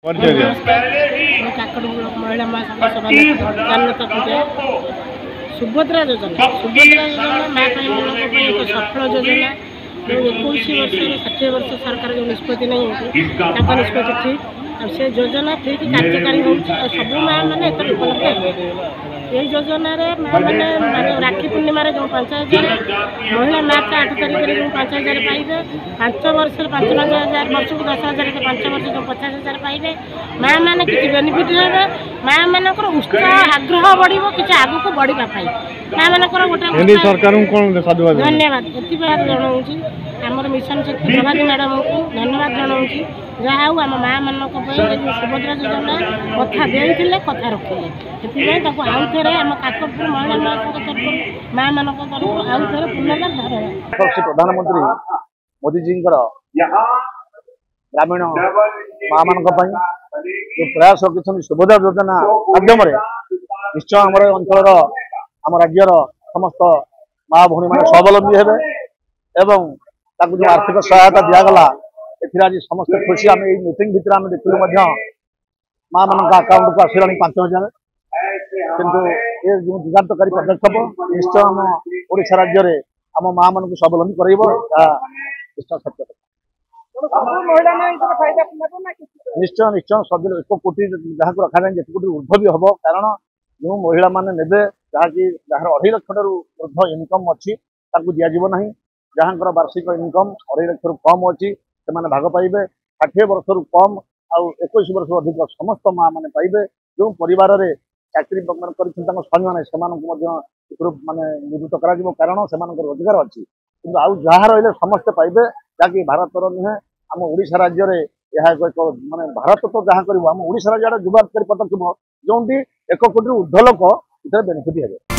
नमस्कार काकड़ ब्लॉक महिला सुभद्रा योजना माँ एक सफल योजना जो 21 वर्ष 60 वर्ष सरकार जो निष्पत्ति नहीं होती निष्पत्ति ठीक से योजना ठीक कार्यकारी हो सब माँ मैंने उपलब्ध ये योजना माँ मैंने राखी पूर्णिम जो 5,000 महिला मार्च 8 तारीख में जो 5,000 पाइबे 5 वर्ष 5,000 वर्ष को 10,000 से 5 वर्ष जो 50,000 पाइबे माँ मैंने किसी बेनिफिट हे माँ मान उत्साह आग्रह बढ़ कि आग को बढ़ापी माँ मान गोटे सरकार धन्यवाद ये जनाऊँ आमर मिशन शक्ति प्रभाती मैडम को धन्यवाद जनाऊँ जहाँ आम माँ मान सुभद्रा योजना कथा देते कथा रखिले से आउ थे आम काकटपुर महिला महासंघ तरफ माँ मान तरफ आउ थे पुनर्वार धन्यवाद। प्रधानमंत्री मोदी जी ग्रामीण माँ मान जो प्रयास रखी सुभद्रा योजना माध्यम निश्चय आम अंचल आम राज्यर समस्त माँ भौणी मैंने स्वावलंबी हे एवं जो आर्थिक सहायता दिगला आज समस्त खुशी आम मीटिंग भितर आम देखिलु माँ मान अकाउंट को आसला 5,000 किंतु ये जो दिगांतकारी पदक्षेप निश्चय आम ओडिशा राज्य में आम माँ मान को स्वावलंबी कर सत्य निश्चय निश्चय सब 1 कोटी जहाँ को रखा जाए 1 कोटी ऊर्ध्व भी हम कारण जो महिला मैंने ने जहाँकि जार 2.5 लाख ऊर्ध्व इनकम अच्छी दिज्व ना जहाँ वार्षिक इनकम 2.5 लाख कम अच्छी से भाग पाइबे 60 वर्ष रु कम आउ 21 वर्ष अधिक समस्त माँ मैंने पाइबे जो परिवार में चाकरी स्वामी मैंने माने निवृत्त करा कारण से रोजगार अच्छी कि आउ जहाँ रही समस्ते पाइबे जहाँकि भारत नुहे आम ओडिशा राज्य में यह एक माने भारत तो जहाँ कर ओडिशा राज्य जुगाकारी पदक्षेप जो 1 कोटी ऊर्ध्व लोक बेनिफिट हे।